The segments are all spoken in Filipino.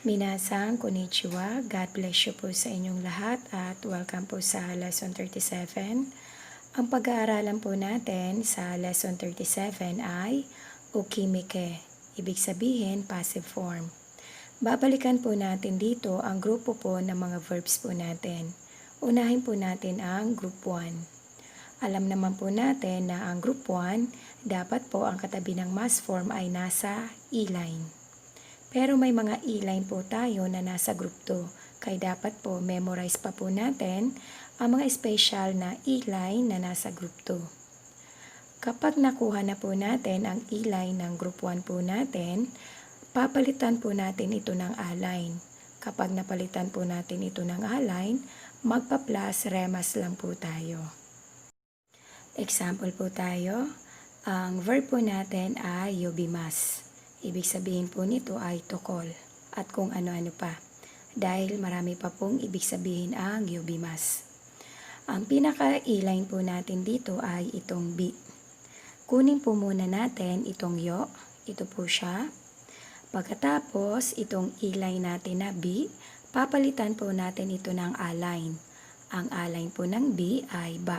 Minasan, konnichiwa. God bless you po sa inyong lahat at welcome po sa Lesson 37. Ang pag-aaralan po natin sa Lesson 37 ay ukimike, ibig sabihin passive form. Babalikan po natin dito ang grupo po ng mga verbs po natin. Unahin po natin ang group 1. Alam naman po natin na ang group 1, dapat po ang katabi ng mass form ay nasa E-line. Pero may mga E-line po tayo na nasa group 2, kaya dapat po memorize pa po natin ang mga special na E-line na nasa group 2. Kapag nakuha na po natin ang E-line ng group 1 po natin, papalitan po natin ito ng A-line. Kapag napalitan po natin ito ng A-line, magpa-plus remas lang po tayo. Example po tayo, ang verb po natin ay yobimas. Ibig sabihin po nito ay to call at kung ano-ano pa. Dahil marami pa pong ibig sabihin ang yobimas. Ang pinaka-E-line po natin dito ay itong bi. Kunin po muna natin itong yo. Ito po siya. Pagkatapos itong E-line natin na bi, papalitan po natin ito ng A-line. Ang A-line po ng bi ay ba.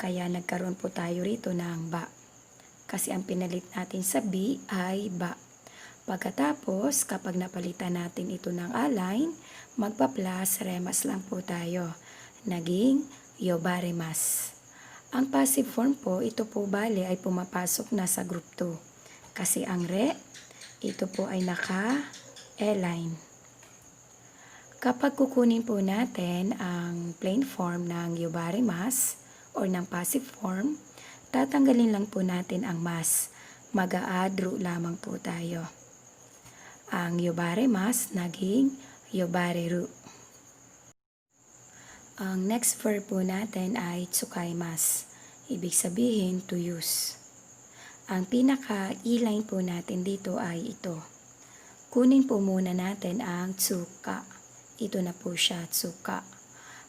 Kaya nagkaroon po tayo rito ng ba. Kasi ang pinalit natin sa B ay ba. Pagkatapos, kapag napalitan natin ito ng A-line, magpa-plus remas lang po tayo. Naging yobaremas. Ang passive form po, ito po bali ay pumapasok na sa group 2. Kasi ang re, ito po ay naka-E-line. Kapag kukunin po natin ang plain form ng yobaremas or ng passive form, tatanggalin lang po natin ang mas. Mag-a-add lamang po tayo. Ang yobaremas naging yobareru. Ang next verb po natin ay tsukaimas. Ibig sabihin to use. Ang pinaka-E-line po natin dito ay ito. Kunin po muna natin ang tsuka. Ito na po siya, tsuka.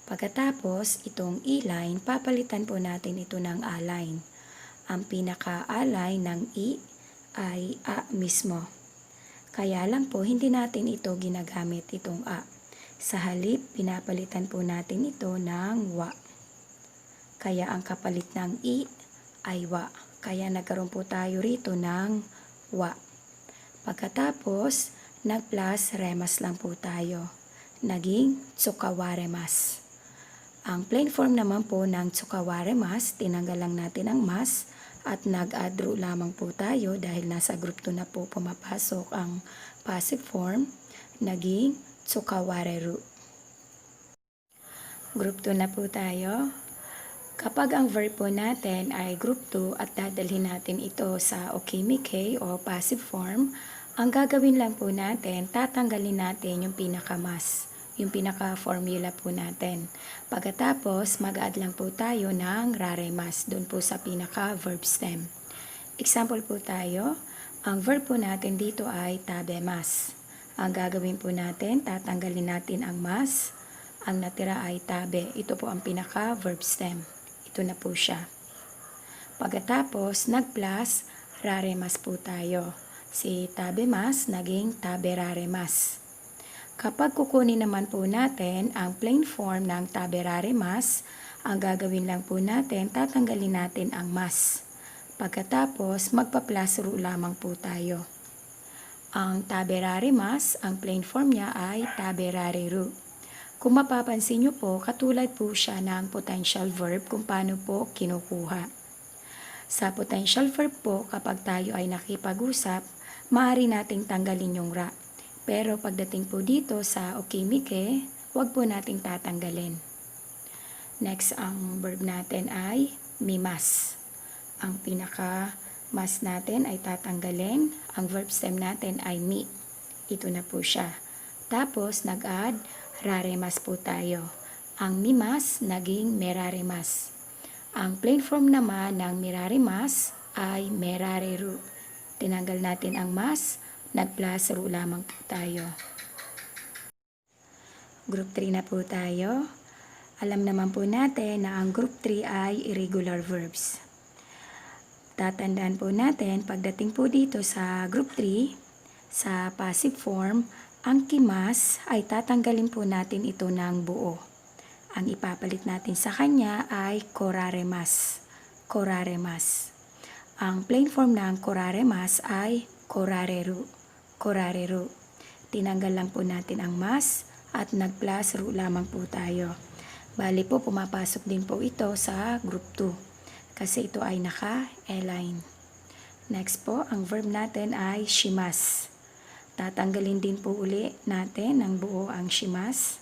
Pagkatapos, itong E-line, papalitan po natin ito ng A-line. Ang pinaka-A-line ng I ay A mismo. Kaya lang po, hindi natin ito ginagamit itong A. Sa halip, pinapalitan po natin ito ng wa. Kaya ang kapalit ng I ay wa. Kaya nagkaroon po tayo rito ng wa. Pagkatapos, nag-plus remas lang po tayo. Naging tsukawaremas. Ang plain form naman po ng tsukawaremas, tinanggal lang natin ang mas at nag-add lamang po tayo dahil nasa group 2 na po pumapasok ang passive form, naging tsukawareru. Group 2 na po tayo. Kapag ang verb po natin ay group 2 at dadalhin natin ito sa ukimike o passive form, ang gagawin lang po natin, tatanggalin natin yung pinakamas. Yung pinaka-formula po natin. Pagkatapos, mag-add lang po tayo ng raremas doon po sa pinaka-verb stem. Example po tayo, ang verb po natin dito ay tabemas. Ang gagawin po natin, tatanggalin natin ang mas, ang natira ay tabe. Ito po ang pinaka-verb stem. Ito na po siya. Pagkatapos, nag-plus, raremas po tayo. Si tabemas, naging taberaremas. Kapag kukunin naman po natin ang plain form ng taberaremas, ang gagawin lang po natin, tatanggalin natin ang mas. Pagkatapos, magpa-plus lamang po tayo. Ang taberaremas, ang plain form niya ay taberareru. Kung mapapansin nyo po, katulad po siya ng potential verb kung paano po kinukuha. Sa potential verb po, kapag tayo ay nakipag-usap, maaari nating tanggalin yung ra. Pero pagdating po dito sa ukimike, huwag po nating tatanggalin. Next, ang verb natin ay mimas. Ang pinaka-mas natin ay tatanggalin. Ang verb stem natin ay mi. Ito na po siya. Tapos, nag-add raremas po tayo. Ang mimas, naging meraremas. Ang plain form naman ng meraremas ay merareru. Tinanggal natin ang mas, nag-plus lamang po tayo. Group 3 na po tayo. Alam naman po natin na ang group 3 ay irregular verbs. Tatandaan po natin, pagdating po dito sa group 3, sa passive form, Ang kimas ay tatanggalin po natin ito ng buo. Ang ipapalit natin sa kanya ay koraremas. Koraremas. Ang plain form ng koraremas ay korareru. Korareru. Tinanggal lang po natin ang mas at nag-plus ru lamang po tayo. Bali po, pumapasok din po ito sa group 2 kasi ito ay naka-align. Next po, ang verb natin ay shimas. Tatanggalin din po uli natin ng buo ang shimas.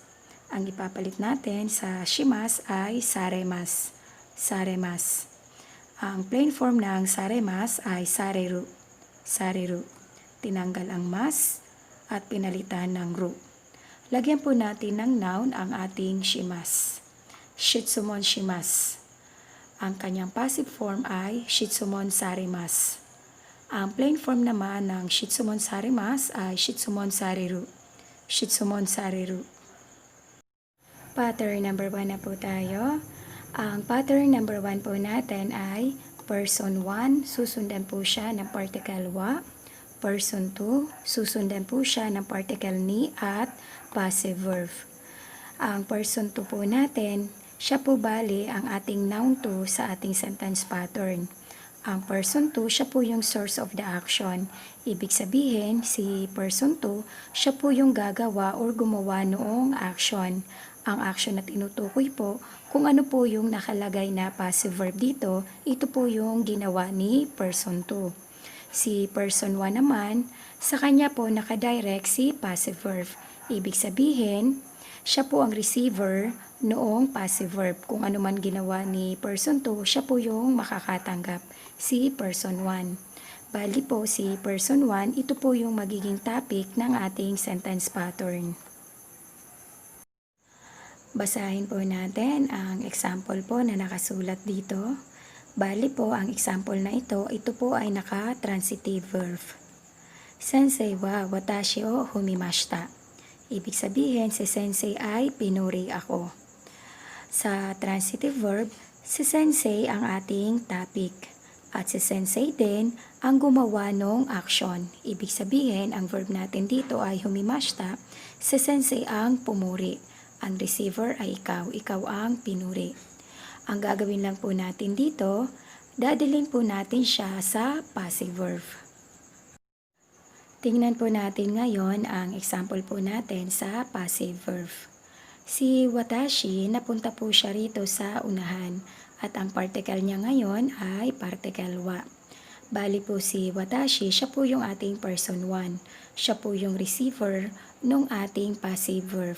Ang ipapalit natin sa shimas ay saremas. Saremas. Ang plain form ng saremas ay sareru. Sareru. Tinanggal ang mas at pinalitan ng ru. Lagyan po natin ng noun ang ating shimas. Shitsumon shimas. Ang kanyang passive form ay shitsumon saremas. Ang plain form naman ng shitsumon saremas ay shitsumon sareru. Shitsumon sareru. Pattern number 1 na po tayo. Ang pattern number 1 po natin ay person 1, susundan po siya ng particle wa. Person 2, susundan po siya ng particle ni at passive verb. Ang person 2 po natin, siya po bali ang ating noun 2 sa ating sentence pattern. Ang person 2, siya po yung source of the action. Ibig sabihin, si person 2, siya po yung gagawa or gumawa noong action. Ang action na tinutukoy po, kung ano po yung nakalagay na passive verb dito, ito po yung ginawa ni person 2. Si person 1 naman, sa kanya po nakadirect si passive verb. Ibig sabihin, siya po ang receiver noong passive verb. Kung ano man ginawa ni person 2, siya po yung makakatanggap, si person 1. Bali po si person 1, ito po yung magiging topic ng ating sentence pattern. Basahin po natin ang example po na nakasulat dito. Bali po ang example na ito po ay naka-transitive verb. Sensei wa watashi o humimashita. Ibig sabihin, si sensei ay pinuri ako. Sa transitive verb, si sensei ang ating topic. At si sensei din ang gumawa ng action. Ibig sabihin, ang verb natin dito ay humimashita. Si sensei ang pumuri. Ang receiver ay ikaw. Ikaw ang pinuri. Ang gagawin lang po natin dito, dadalhin po natin siya sa passive verb. Tingnan po natin ngayon ang example po natin sa passive verb. Si watashi, napunta po siya rito sa unahan at ang particle niya ngayon ay particle wa. Bali po si watashi, siya po yung ating person 1. Siya po yung receiver ng ating passive verb.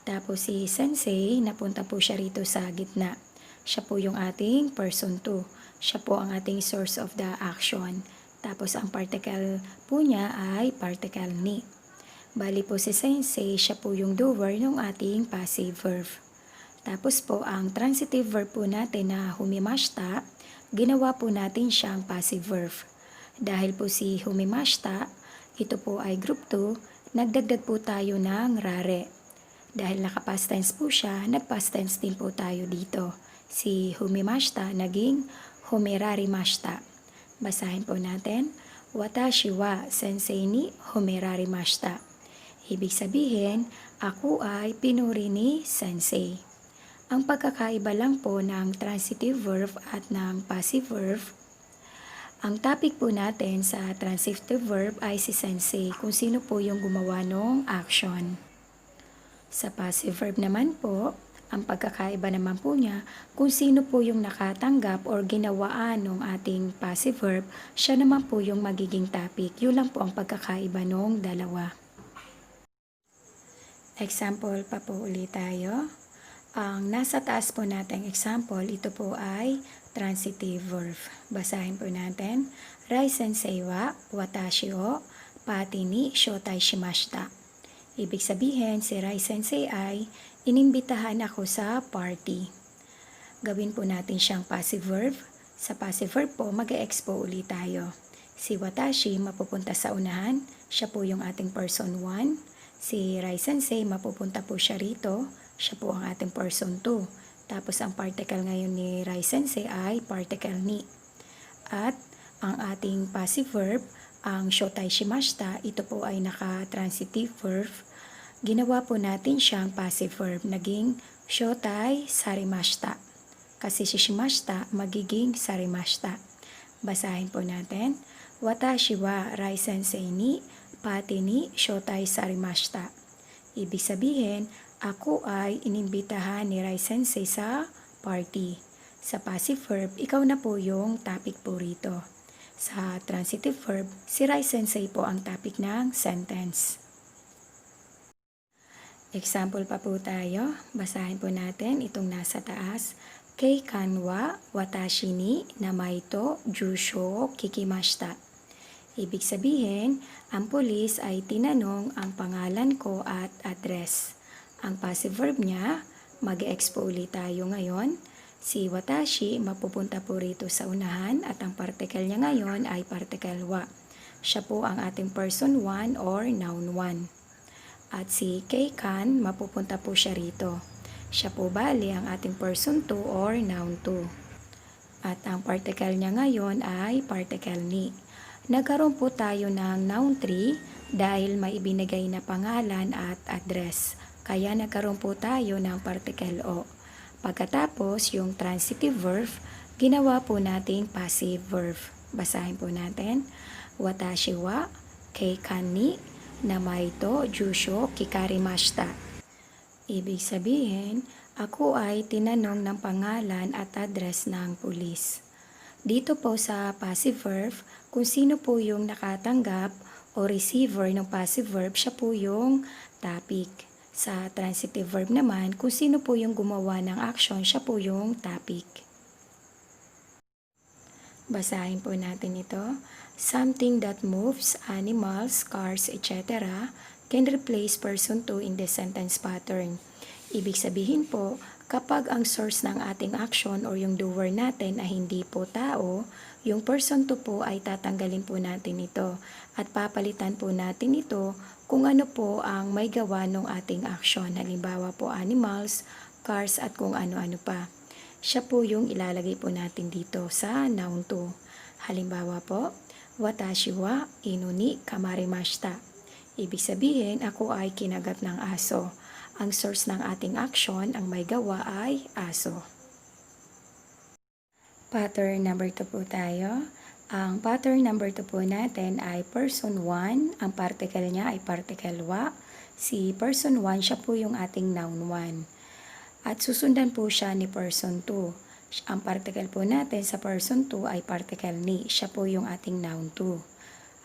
Tapos si sensei, napunta po siya rito sa gitna. Siya po yung ating person 2. Siya po ang ating source of the action. Tapos ang particle po niya ay particle ni. Bali po si sensei, siya po yung doer ng ating passive verb. Tapos po ang transitive verb po natin na humimashita, ginawa po natin siyang passive verb. Dahil po si humimashita, ito po ay group 2, nagdagdag po tayo ng rare. Dahil naka-past tense po siya, nag-past tense din po tayo dito. Si humimashita naging humerarimashita. Basahin po natin, watashi wa sensei ni humerarimashita. Ibig sabihin, ako ay pinuri ni sensei. Ang pagkakaiba lang po ng transitive verb at ng passive verb, ang topic po natin sa transitive verb ay si sensei, kung sino po yung gumawa ng action. Sa passive verb naman po, ang pagkakaiba naman po niya, kung sino po yung nakatanggap or ginawaan ng ating passive verb, siya naman po yung magiging topic. Yun lang po ang pagkakaiba ng dalawa. Example pa po ulit tayo. Ang nasa taas po nating example, ito po ay transitive verb. Basahin po natin. Rai sensei wa watashi o pati ni shotai shimashita. Ibig sabihin, si Rai sensei ay inimbitahan ako sa party. Gawin po natin siyang passive verb. Sa passive verb po, mag-e-expo ulit tayo. Si watashi mapupunta sa unahan. Siya po yung ating person 1. Si Rai sensei mapupunta po siya rito. Siya po ang ating person 2. Tapos ang particle ngayon ni Rai sensei ay particle ni. At ang ating passive verb Ang shotai shimashita, ito po ay naka-transitive verb. Ginawa po natin siyang passive verb, naging shotai sarimashita. Kasi si shimashita, magiging sarimashita. Basahin po natin. Watashi wa Rai Sensei ni pati ni shotai sarimashita. Ibig sabihin, ako ay inimbitahan ni Rai Sensei sa party. Sa passive verb, ikaw na po yung topic po rito. Sa transitive verb, si Rai Sensei po ang topic ng sentence. Example pa po tayo. Basahin po natin itong nasa taas. Keikan wa watashi ni namai to jusho kikimashita. Ibig sabihin, ang pulis ay tinanong ang pangalan ko at address. Ang passive verb niya, mag-expo ulit tayo ngayon. Si watashi, mapupunta po rito sa unahan at ang particle niya ngayon ay particle wa. Siya po ang ating person 1 or noun 1. At si keikan, mapupunta po siya rito. Siya po bali ang ating person 2 or noun 2. At ang particle niya ngayon ay particle ni. Nagkaroon po tayo ng noun 3 dahil may ibinigay na pangalan at address. Kaya nagkaroon po tayo ng particle o. Pagkatapos yung transitive verb, ginawa po nating passive verb. Basahin po natin. Watashi wa keikan ni namai to jusho kikarimashita. Ibig sabihin, ako ay tinanong ng pangalan at address ng pulis. Dito po sa passive verb, kung sino po yung nakatanggap o receiver ng passive verb, siya po yung topic. Sa transitive verb naman, kung sino po yung gumawa ng action, siya po yung topic. Basahin po natin ito. Something that moves, animals, cars, etc. can replace person 2 in the sentence pattern. Ibig sabihin po, kapag ang source ng ating action or yung doer natin ay hindi po tao, yung person 2 po ay tatanggalin po natin ito at papalitan po natin ito kung ano po ang may gawa ng ating action. Halimbawa po animals, cars at kung ano-ano pa. Siya po yung ilalagay po natin dito sa noun 2. Halimbawa po, watashi wa inu ni kamarimashita. Ibig sabihin, ako ay kinagat ng aso. Ang source ng ating action, ang may gawa ay aso. Pattern number 2 po tayo. Ang pattern number 2 po natin ay person 1. Ang particle niya ay particle wa. Si person 1, siya po yung ating noun 1. At susundan po siya ni person 2. Ang particle po natin sa person 2 ay particle ni. Siya po yung ating noun 2.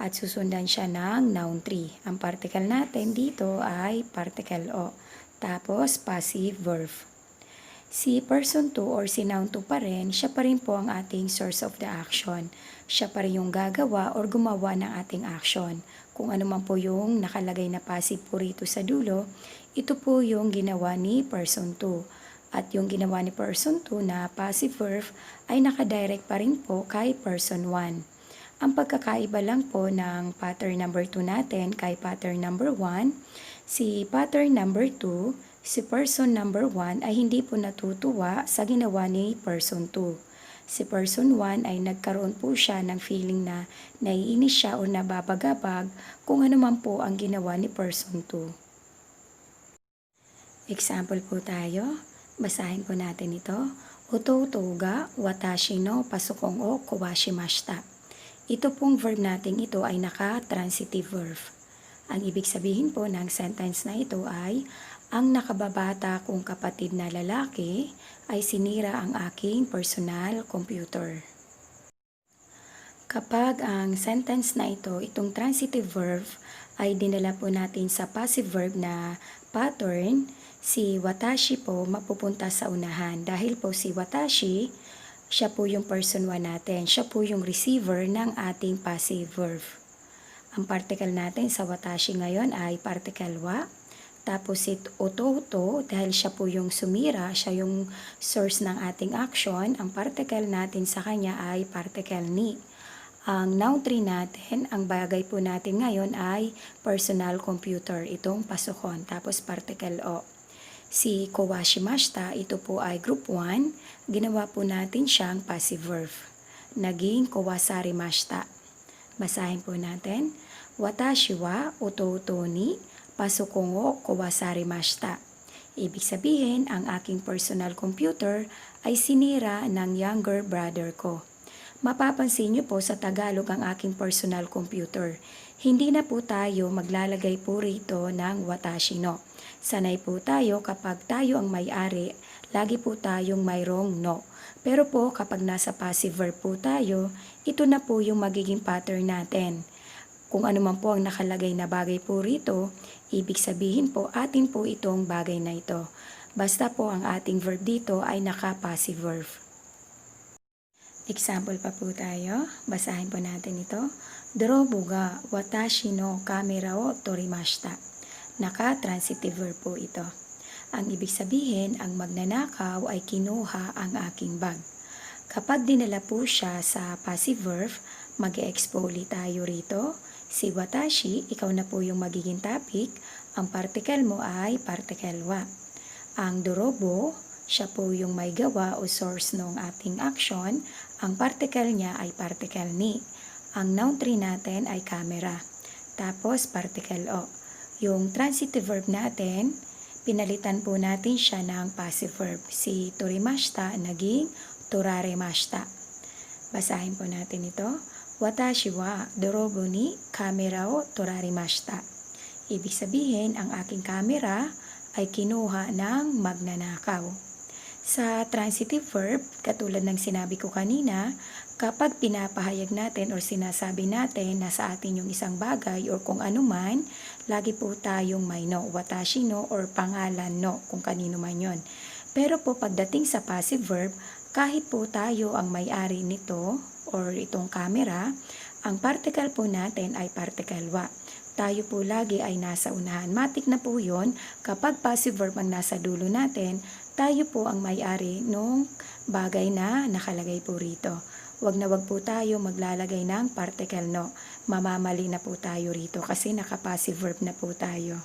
At susundan siya ng noun 3. Ang particle natin dito ay particle o. Tapos passive verb. Si person 2 or si noun 2 pa rin, siya pa rin po ang ating source of the action. Siya pa rin yung gagawa or gumawa ng ating action. Kung ano man po yung nakalagay na passive po rito sa dulo, ito po yung ginawa ni person 2. At yung ginawa ni person 2 na passive verb ay nakadirect pa rin po kay person 1. Ang pagkakaiba lang po ng pattern number 2 natin kay pattern number 1, si pattern number 2, si person number 1 ay hindi po natutuwa sa ginawa ni person 2. Si person 1 ay nagkaroon po siya ng feeling na naiinis siya o nababagabag kung ano man po ang ginawa ni person 2. Example po tayo. Basahin po natin ito. Oto-oto ga watashi no pasukong o kawashimashita. Ito pong verb natin ito ay naka-transitive verb. Ang ibig sabihin po ng sentence na ito ay, ang nakababata kong kapatid na lalaki ay sinira ang aking personal computer. Kapag ang sentence na ito, itong transitive verb, ay dinala po natin sa passive verb na pattern, si watashi po mapupunta sa unahan. Dahil po si watashi, siya po yung person 1 natin. Siya po yung receiver ng ating passive verb. Ang particle natin sa watashi ngayon ay particle wa. Tapos si oto-oto, dahil siya po yung sumira, siya yung source ng ating action. Ang particle natin sa kanya ay particle ni. Ang noun 3 natin, ang bagay po natin ngayon ay personal computer. Itong pasukon. Tapos particle o. Si kawashimashita, ito po ay group 1. Ginawa po natin siyang passive verb. Naging kawasarimashita. Basahin po natin. Watashi wa ototo ni pasokon o kawasarimashita. Ibig sabihin, ang aking personal computer ay sinira ng younger brother ko. Mapapansin niyo po sa Tagalog ang aking personal computer. Hindi na po tayo maglalagay po rito ng watashi no. Sanay po tayo kapag tayo ang may-ari, lagi po tayong mayroong no. Pero po kapag nasa passive verb po tayo, ito na po yung magiging pattern natin. Kung ano man po ang nakalagay na bagay po rito, ibig sabihin po atin po itong bagay na ito. Basta po ang ating verb dito ay naka-passive verb. Example pa po tayo. Basahin po natin ito. Dorobo ga watashi no kamera o torimashita. Naka-transitive verb po ito. Ang ibig sabihin, ang magnanakaw ay kinuha ang aking bag. Kapag dinala po siya sa passive verb, mag-e-expoli tayo rito. Si watashi, ikaw na po yung magiging topic. Ang particle mo ay particle wa. Ang dorobo, siya po yung may gawa o source ng ating action. Ang particle niya ay particle ni. Ang noun 3 natin ay camera. Tapos particle o. Yung transitive verb natin, pinalitan po natin siya ng passive verb. Si torimashita naging toraremashita. Basahin po natin ito. Watashi wa dorobo ni kamera o torarimashita. Ibig sabihin, ang aking kamera ay kinuha ng magnanakaw. Sa transitive verb, katulad ng sinabi ko kanina, kapag pinapahayag natin o sinasabi natin na sa atin yung isang bagay o kung ano man, lagi po tayong may no, watashi no, or pangalan no, kung kanino man yon. Pero po pagdating sa passive verb, kahit po tayo ang may-ari nito or itong camera, ang particle po natin ay particle wa. Tayo po lagi ay nasa unahan. Matik na po yun, kapag passive verb ang nasa dulo natin, tayo po ang may-ari nung bagay na nakalagay po rito. Wag na wag po tayo maglalagay ng particle no. Mamamali na po tayo rito kasi naka-passive verb na po tayo.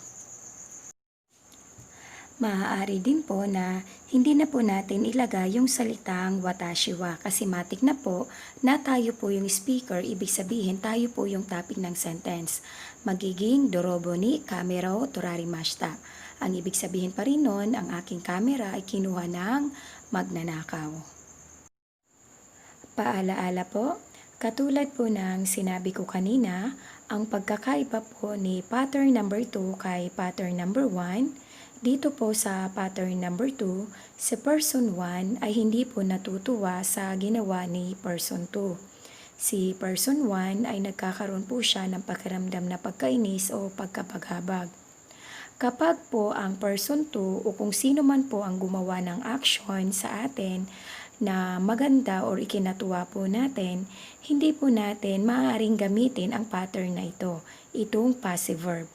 Maaari din po na hindi na po natin ilagay yung salitang watashi wa kasi matik na po na tayo po yung speaker, ibig sabihin tayo po yung topic ng sentence. Magiging dorobo ni kamera o torarimashita. Ang ibig sabihin pa rin nun, ang aking camera ay kinuha ng magnanakaw. Paalaala po, katulad po ng sinabi ko kanina, ang pagkakaiba po ni pattern number 2 kay pattern number 1, dito po sa pattern number 2, si person 1 ay hindi po natutuwa sa ginawa ni person 2. Si person 1 ay nagkakaroon po siya ng pakiramdam na pagkainis o pagkapaghabag. Kapag po ang person 2 o kung sino man po ang gumawa ng action sa atin na maganda o ikinatuwa po natin, hindi po natin maaaring gamitin ang pattern na ito, itong passive verb.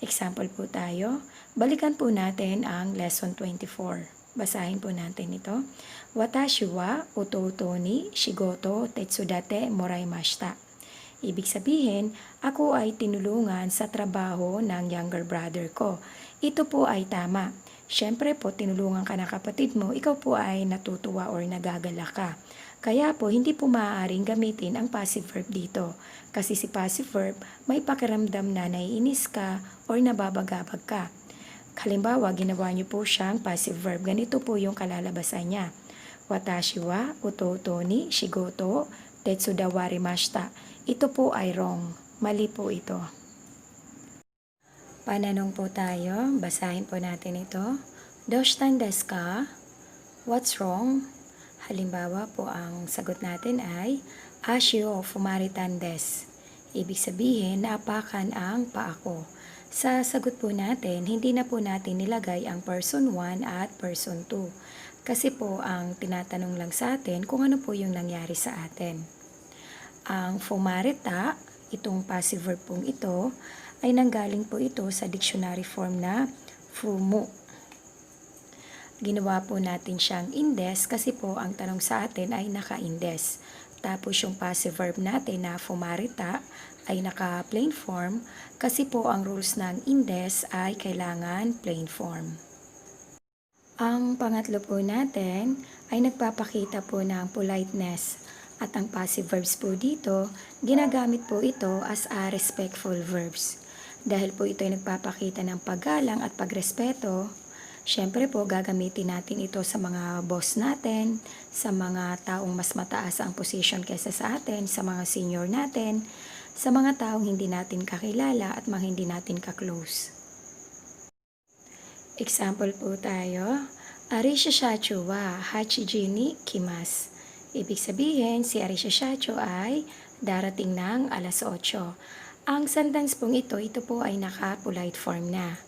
Example po tayo. Balikan po natin ang lesson 24. Basahin po natin ito. Watashi wa ototo ni shigoto tetsudate moraimashita. Ibig sabihin, ako ay tinulungan sa trabaho ng younger brother ko. Ito po ay tama. Siyempre po, tinulungan ka ng kapatid mo, ikaw po ay natutuwa or nagagala ka. Kaya po, hindi po maaaring gamitin ang passive verb dito. Kasi si passive verb, may pakiramdam na naiinis ka or nababagabag ka. Halimbawa, ginawa niyo po siyang passive verb. Ganito po yung kalalabasan niya. Watashi wa ototo ni shigoto tetsuda warimashita. Ito po ay wrong. Mali po ito. Pananong po tayo. Basahin po natin ito. Doshtan desu ka? What's wrong? Halimbawa po ang sagot natin ay ashi o fumaritan desu. Ibig sabihin, naapakan ang paa ko. Sa sagot po natin, hindi na po natin nilagay ang person 1 at person 2. Kasi po ang tinatanong lang sa atin kung ano po yung nangyari sa atin. Ang fumarita, itong passive verb pong ito, ay nanggaling po ito sa dictionary form na fumu. Ginawa po natin siyang indes kasi po ang tanong sa atin ay naka-indes. Tapos yung passive verb natin na fumarita ay naka-plain form kasi po ang rules ng indes ay kailangan plain form. Ang pangatlo po natin ay nagpapakita po ng politeness. At ang passive verbs po dito, ginagamit po ito as a respectful verbs. Dahil po ito ay nagpapakita ng paggalang at pagrespeto, syempre po gagamitin natin ito sa mga boss natin, sa mga taong mas mataas ang position kaysa sa atin, sa mga senior natin, sa mga taong hindi natin kakilala at mga hindi natin kaklose. Example po tayo, Arisha Shacho wa Hachiji ni Kimas. Ibig sabihin, si Arisha Shacho ay darating ng alas 8. Ang sentence pong ito po ay naka-polite form na.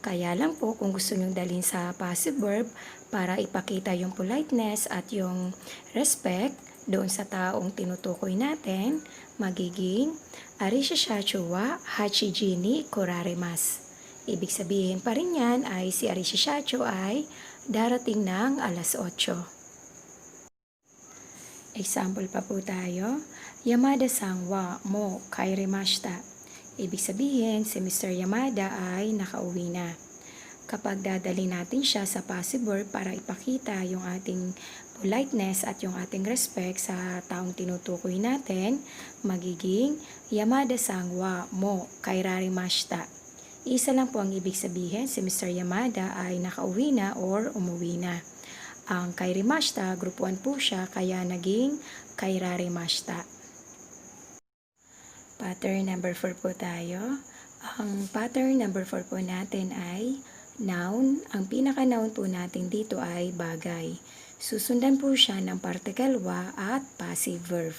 Kaya lang po kung gusto nyong dalhin sa passive verb para ipakita yung politeness at yung respect doon sa taong tinutukoy natin, magiging Arisha Shacho wa Hachiji ni Korarimas. Ibig sabihin pa rin yan ay si Arisha Shacho ay darating ng alas 8. Example pa po tayo, Yamada-san wa mo kairimashita. Ibig sabihin si Mr. Yamada ay nakauwi na. Kapag dadali natin siya sa passive verb para ipakita yung ating politeness at yung ating respect sa taong tinutukoy natin, magiging Yamada-san wa mo kairimashita. Isa lang po ang ibig sabihin, si Mr. Yamada ay nakauwi na or umuwi na. Ang kairimashita, group 1 po siya, kaya naging kairarimashita. Pattern number 4 po tayo. Ang pattern number 4 po natin ay noun. Ang pinaka-noun po natin dito ay bagay. Susundan po siya ng particle wa at passive verb.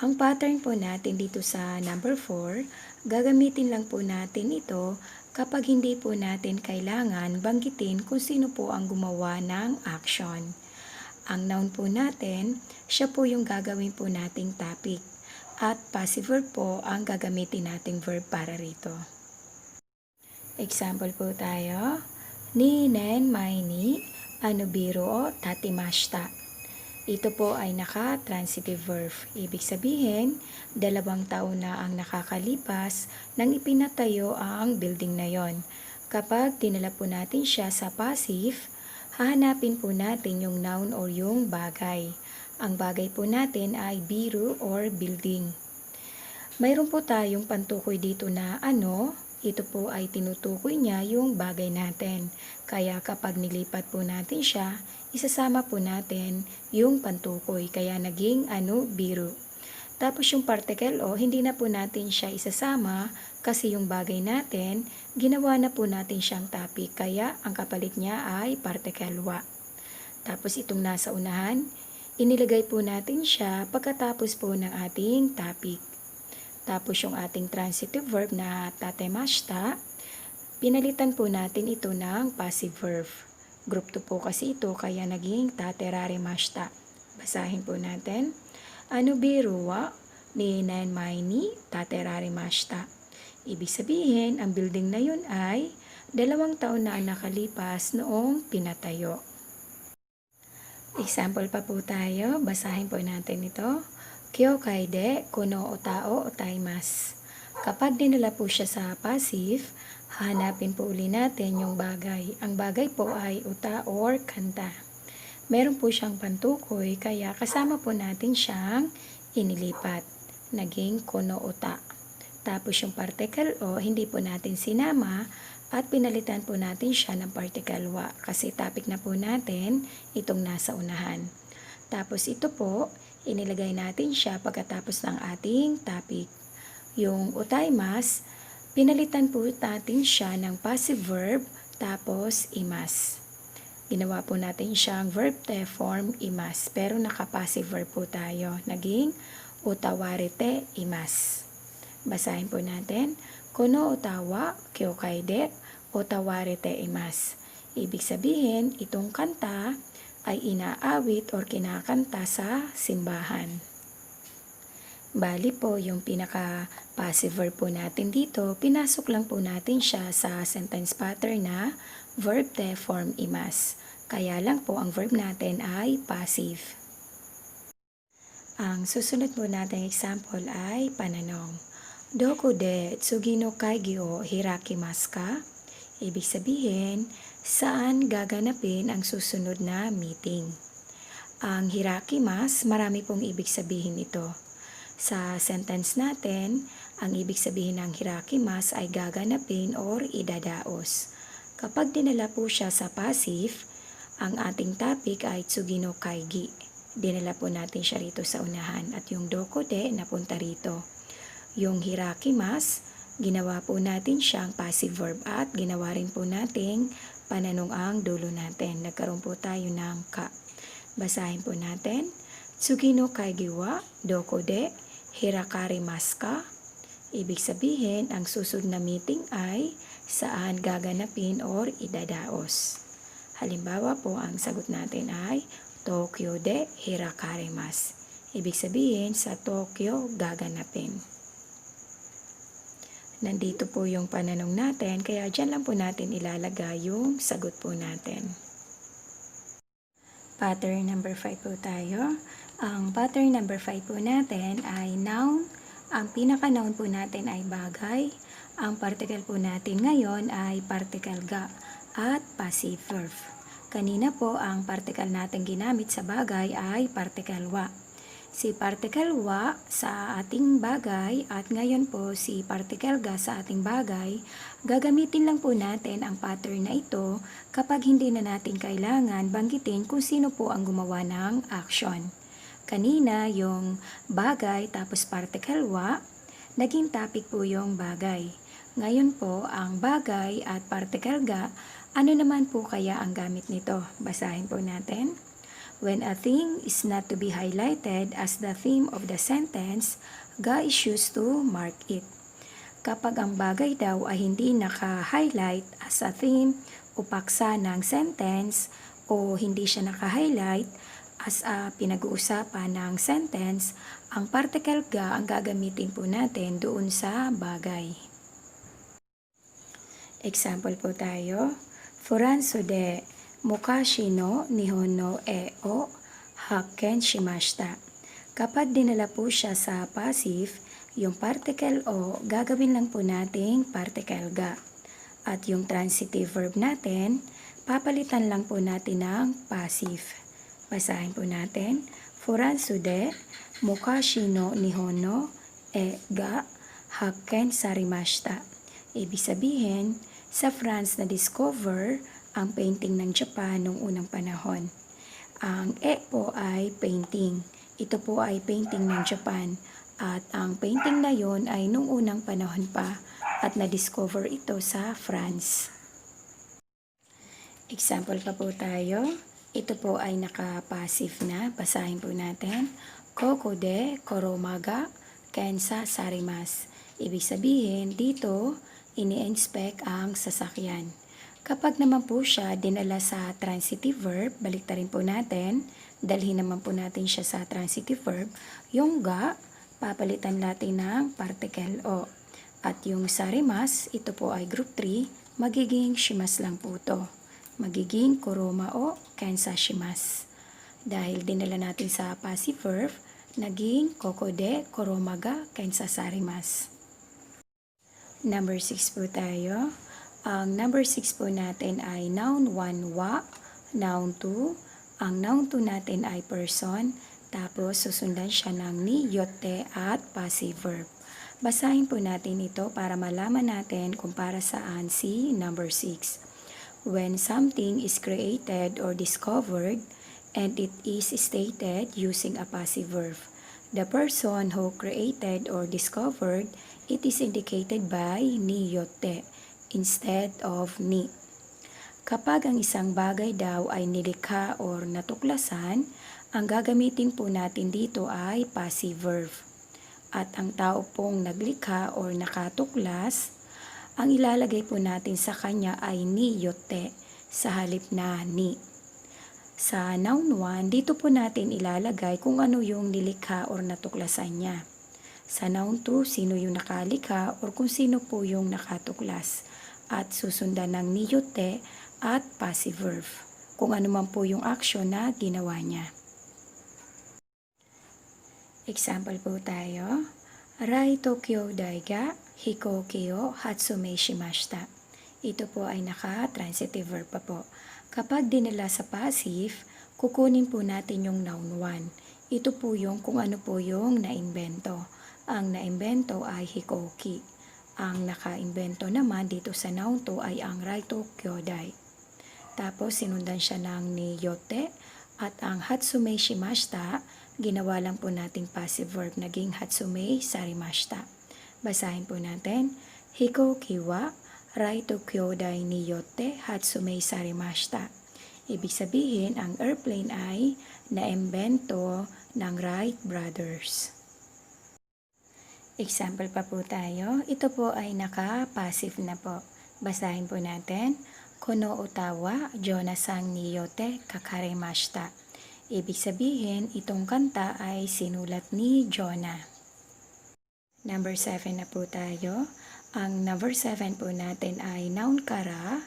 Ang pattern po natin dito sa number 4, gagamitin lang po natin ito kapag hindi po natin kailangan banggitin kung sino po ang gumawa ng action. Ang noun po natin, siya po yung gagawin po nating topic. At passive verb po ang gagamitin nating verb para rito. Example po tayo, ni nen mai ni anubiro o tatimashita. Ito po ay naka-transitive verb. Ibig sabihin, 2 taon na ang nakakalipas nang ipinatayo ang building na yon. Kapag dinala po natin siya sa passive, hahanapin po natin yung noun or yung bagay. Ang bagay po natin ay biro or building. Mayroon po tayong pantukoy dito na ano, ito po ay tinutukoy niya yung bagay natin. Kaya kapag nilipat po natin siya, isasama po natin yung pantukoy, kaya naging ano, biro. Tapos yung particle o, hindi na po natin siya isasama kasi yung bagay natin, ginawa na po natin siyang topic, kaya ang kapalit niya ay particle wa. Tapos itong nasa unahan, inilagay po natin siya pagkatapos po ng ating topic. Tapos yung ating transitive verb na tatemashita, pinalitan po natin ito ng passive verb. Group 2 po kasi ito, kaya naging taterarimashita. Basahin po natin. Anubiro wa ni nanmai ni taterarimashita. Ibig sabihin, ang building na yun ay 2 taon na ang nakalipas noong pinatayo. Example pa po tayo. Basahin po natin ito. Kyokai de kuno o tao o taimasu. Kapag dinala po siya sa passive, hanapin po uli natin yung bagay. Ang bagay po ay uta or kanta. Meron po siyang pantukoy, kaya kasama po natin siyang inilipat. Naging kono uta. Tapos yung particle o, hindi po natin sinama at pinalitan po natin siya ng particle wa. Kasi topic na po natin itong nasa unahan. Tapos ito po, inilagay natin siya pagkatapos ng ating topic. Yung utaimasu, pinalitan po natin siya ng passive verb, tapos imas. Ginawa po natin siyang verb te form imas, pero naka-passive verb po tayo. Naging utawarete imas. Basahin po natin. Kono utawa kyokai de utawarete imas. Ibig sabihin, itong kanta ay inaawit or kinakanta sa simbahan. Bali po, yung pinaka-passive verb po natin dito, pinasok lang po natin siya sa sentence pattern na verb te form imas. Kaya lang po ang verb natin ay passive. Ang susunod po nating example ay pananong. Doko de tsugi no kaigi o hirakimasu ka? Ibig sabihin, saan gaganapin ang susunod na meeting? Ang hirakimas, marami pong ibig sabihin ito. Sa sentence natin, ang ibig sabihin ng hirakimas ay gaganapin or idadaos. Kapag dinala po siya sa passive, ang ating topic ay tsugi no kaigi. Dinala po natin siya rito sa unahan at yung dokode napunta rito. Yung hirakimas, ginawa po natin siyang passive verb at ginawa rin po nating pananong ang dulo natin. Nagkaroon po tayo ng ka. Basahin po natin. Tsugi no kaigi wa dokode hirakarimasu ka? Ibig sabihin, ang susunod na meeting ay saan gaganapin or idadaos. Halimbawa po, ang sagot natin ay Tokyo de hirakarimasu. Ibig sabihin, sa Tokyo gaganapin. Nandito po yung pananong natin, kaya dyan lang po natin ilalagay yung sagot po natin. Pattern number 5 po tayo. Ang pattern number 5 po natin ay noun. Ang pinaka-noun po natin ay bagay. Ang particle po natin ngayon ay particle ga at passive verb. Kanina po ang particle natin ginamit sa bagay ay particle wa. Si particle wa sa ating bagay at ngayon po si particle ga sa ating bagay, gagamitin lang po natin ang pattern na ito kapag hindi na natin kailangan banggitin kung sino po ang gumawa ng action. Kanina yung bagay tapos particle wa, naging topic po yung bagay. Ngayon po ang bagay at particle ga, ano naman po kaya ang gamit nito? Basahin po natin. When a thing is not to be highlighted as the theme of the sentence, ga is used to mark it. Kapag ang bagay daw ay hindi naka-highlight as a theme o paksa ng sentence o hindi siya naka-highlight as a pinag-uusapan ng sentence, ang particle ga ang gagamitin po natin doon sa bagay. Example po tayo. Furanso de Mukashi no Nihon no e o hakken shimashita. Kapag dinala po siya sa passive, yung particle o gagawin lang po nating particle ga. At yung transitive verb natin, papalitan lang po natin ng passive. Basahin po natin. Furanso de Mukashi no Nihon no e ga hakken sarimashita. Ibig sabihin, sa France na-discover ang painting ng Japan noong unang panahon. Ang e po ay painting. Ito po ay painting ng Japan. At ang painting na yon ay noong unang panahon pa at na-discover ito sa France. Example pa po tayo. Ito po ay naka-passive na. Basahin po natin. Koko de koromaga kensa sarimas. Ibig sabihin, dito ini-inspect ang sasakyan. Kapag naman po siya dinala sa transitive verb, baliktarin po natin, dalhin naman po natin siya sa transitive verb, yung ga, papalitan natin ng particle o. At yung sarimas, ito po ay group 3, magiging shimas lang po to. Magiging kuroma o kensa shimas. Dahil dinala natin sa passive verb, naging koko de koromaga kensa sarimas. Number 6 po tayo. Ang number 6 po natin ay noun 1 wa, noun 2. Ang noun 2 natin ay person, tapos susundan siya ng ni, yote at passive verb. Basahin po natin ito para malaman natin kung para saan si number 6. When something is created or discovered and it is stated using a passive verb, the person who created or discovered, it is indicated by ni, yote instead of ni. Kapag ang isang bagay daw ay nilikha or natuklasan, ang gagamitin po natin dito ay passive verb. At ang tao pong naglikha or nakatuklas, ang ilalagay po natin sa kanya ay ni yote sa halip na ni. Sa noun 1, dito po natin ilalagay kung ano yung nilikha or natuklasan niya. Sa noun 2, sino yung nakalikha or kung sino po yung nakatuklas. At susundan ng ni yote at passive verb, kung ano man po yung action na ginawa niya. Example po tayo. Rai Tokyo Daiga Hikoki o Hatsume shimashita. Ito po ay naka-transitive verb pa po. Kapag dinala sa passive, kukunin po natin yung noun 1. Ito po yung kung ano po yung naimbento. Ang naimbento ay Hikoki. Ang nakaimbento naman dito sa noun 2 ay ang Raito Kyodai. Tapos sinundan siya ng Niyote at ang Hatsume Shimashita, ginawa lang po nating passive verb naging Hatsume Sarimashita. Basahin po natin. Hikoki wa Raito Kyodai Niyote Hatsume Sarimashita. Ibig sabihin, ang airplane ay naimbento ng Wright brothers. Example pa po tayo. Ito po ay naka-passive na po. Basahin po natin. Kono utawa Jonasang niyote kakarimashita. Ibig sabihin, itong kanta ay sinulat ni Jonah. Number 7 na po tayo. Ang number 7 po natin ay noun kara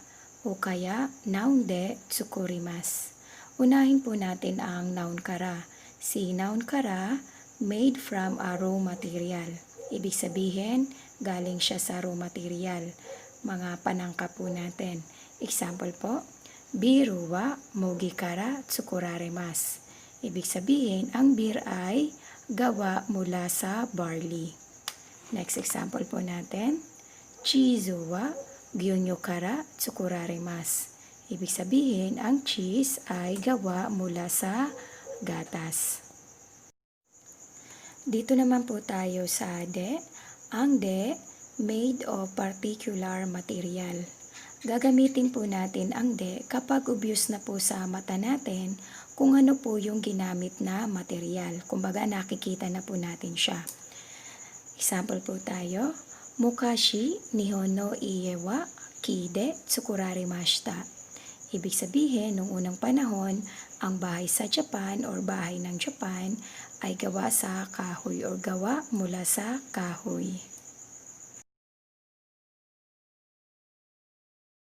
o kaya noun de tsukurimasu. Unahin po natin ang noun kara. Si noun kara, made from a raw material. Ibig sabihin, galing siya sa raw material. Mga panangka po natin. Example po, biru wa mogi kara tsukuraremasu. Ibig sabihin, ang beer ay gawa mula sa barley. Next example po natin, chizu wa gyunyo kara tsukuraremasu. Ibig sabihin, ang cheese ay gawa mula sa gatas. Dito naman po tayo sa de. Ang de, made of particular material. Gagamitin po natin ang de kapag obvious na po sa mata natin kung ano po yung ginamit na material. Kumbaga nakikita na po natin siya. Example po tayo. Mukashi nihon no ie wa ki de tsukuraremashita. Ibig sabihin, nung unang panahon, ang bahay sa Japan or bahay ng Japan ay gawa sa kahoy or gawa mula sa kahoy.